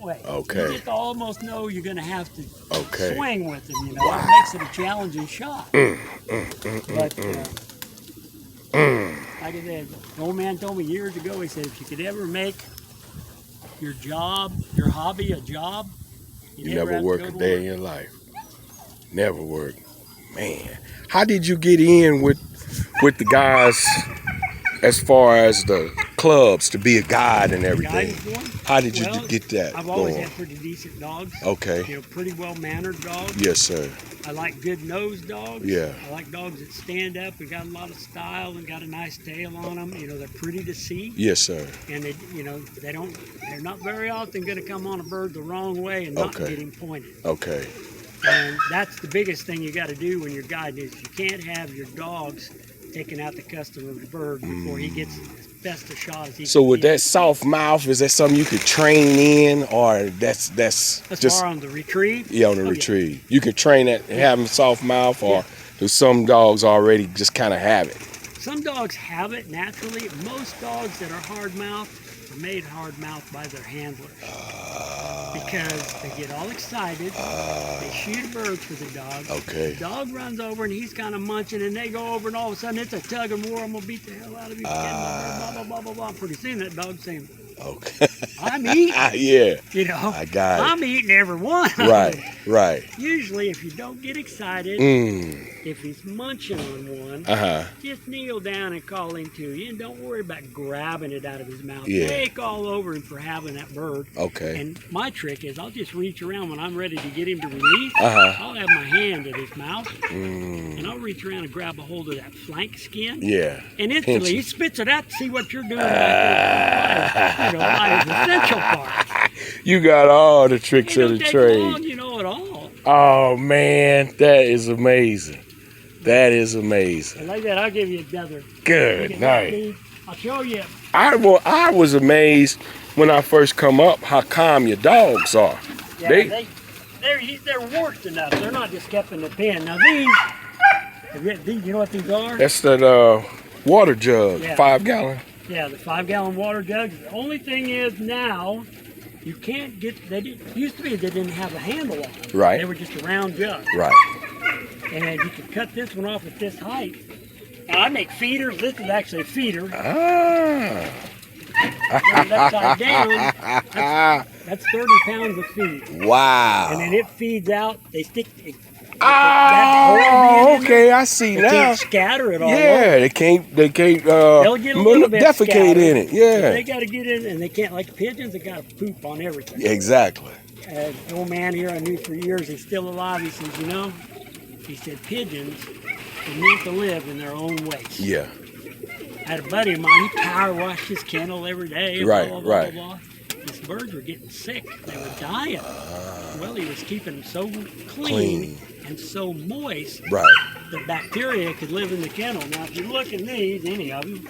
way. Okay. You just almost know you're going to have to swing with him, you know. Wow. It makes it a challenging shot. But like I said, the old man told me years ago, he said, if you could ever make your job, your hobby a job, you never work a day in your life. Never work. Man, how did you get in with the guys as far as the clubs to be a guide and everything? How did you get that I've always going? had pretty decent dogs. Okay. You know, pretty well-mannered dogs. Yes, sir. I like good-nosed dogs. Yeah. I like dogs that stand up and got a lot of style and got a nice tail on them. You know, they're pretty to see. Yes, sir. And they, you know, they're not very often going to come on a bird the wrong way and not get him pointed. Okay. And that's the biggest thing you got to do when you're guiding is you can't have your dogs taking out the custom of the bird before he gets as best a shot as he can. So with that soft mouth, is that something you could train in, or that's as just far on the retrieve? Yeah, on the retrieve. You can train that and have them soft mouth, or do some dogs already just kind of have it? Some dogs have it naturally. Most dogs that are hard mouthed are made hard mouthed by their handlers. Because they get all excited, they shoot a bird for the dog. Okay. The dog runs over and he's kind of munching, and they go over, and all of a sudden it's a tug and war. I'm gonna beat the hell out of you. Blah blah blah blah blah. Pretty soon that dog's saying, "Okay, I'm eating." Yeah. You know, I got it. I'm eating every one. Right. Right. Usually, if you don't get excited, if he's munching on one, just kneel down and call him to you, and don't worry about grabbing it out of his mouth. Yeah. Take all over him for having that bird. Okay. And my trick is I'll just reach around when I'm ready to get him to release. I'll have my hand at his mouth, and I'll reach around and grab a hold of that flank skin. Yeah. And instantly he spits it out to see what you're doing. You know, life is essential part. You got all the tricks of the trade. Long, you know it all. Oh man, that is amazing. That is amazing. And like that, I'll give you another. Good night. I'll show you. I was amazed when I first come up how calm your dogs are. Yeah, they're worked enough. They're not just kept in the pen. Now these, you know what these are? That's that water jug, 5 gallon. Yeah, the 5 gallon water jugs. The only thing is now, you can't get, used to be they didn't have a handle on them. Right. They were just a round jug. Right. And you could cut this one off at this height. And I make feeders. This is actually a feeder. Upside down, that's 30 pounds of feed. Wow. And then it feeds out, they stick okay, I see now. They can't scatter it all. Yeah, they can't they'll get a little bit defecate scattered, in it. Yeah. They got to get in, and they can't, like the pigeons, they got to poop on everything. Exactly. The old man here I knew for years, he's still alive. He says, you know, he said pigeons are meant to live in their own waste. Yeah. I had a buddy of mine, he power washed his kennel every day. Right, blah, blah, right. Blah, blah. These birds were getting sick. They were dying. Well, he was keeping them so clean and so moist the bacteria could live in the kennel. Now, if you look at these, any of them,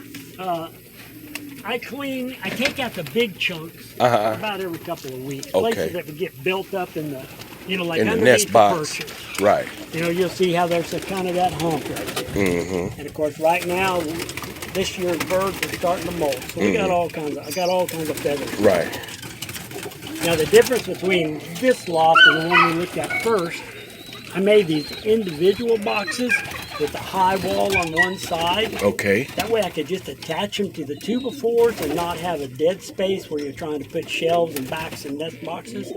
I take out the big chunks about every couple of weeks. Places that would get built up in the, you know, like in underneath the nest box. perches. Right. You know, you'll see how there's a kind of that hump right there. And of course, right now, this year's birds are starting to molt. So we got I got all kinds of feathers. Right. Now the difference between this loft and the one we looked at first, I made these individual boxes with a high wall on one side. Okay. That way I could just attach them to the 2x4s and not have a dead space where you're trying to put shelves and backs and nest boxes.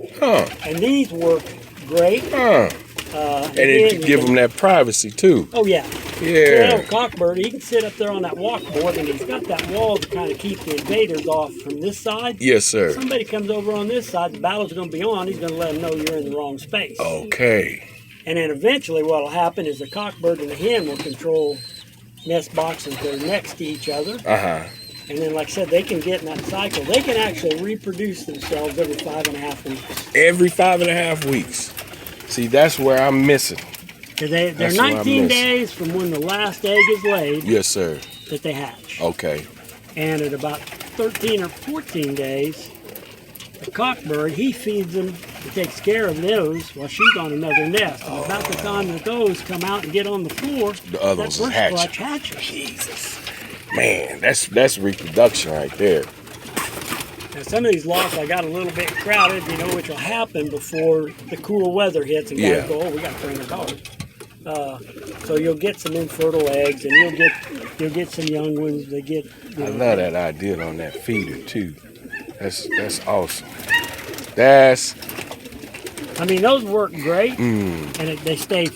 And these work great. And it can give them that privacy too. Oh yeah. Yeah. Cockbird, he can sit up there on that walkboard, and he's got that wall to kind of keep the invaders off from this side. Yes, sir. If somebody comes over on this side, the battle's going to be on. He's going to let them know you're in the wrong space. Okay. And then eventually what will happen is the cockbird and the hen will control nest boxes that are next to each other. And then, like I said, they can get in that cycle. They can actually reproduce themselves every 5.5 weeks. Every 5.5 weeks. See, that's where I'm missing. They're 19 days from when the last egg is laid. Yes, sir. That they hatch. Okay. And at about 13 or 14 days, the cockbird, he feeds them, he takes care of those while she's on another nest. And about the time that those come out and get on the floor, the others that hatch. first clutch hatches. Jesus. Man, that's reproduction right there. Now some of these lofts I got a little bit crowded, you know, which will happen before the cool weather hits and guys go, oh, we got to train the dog. So you'll get some infertile eggs, and you'll get some young ones. They get. I love that idea on that feeder too. That's awesome. That's. I mean, those work great, and they stay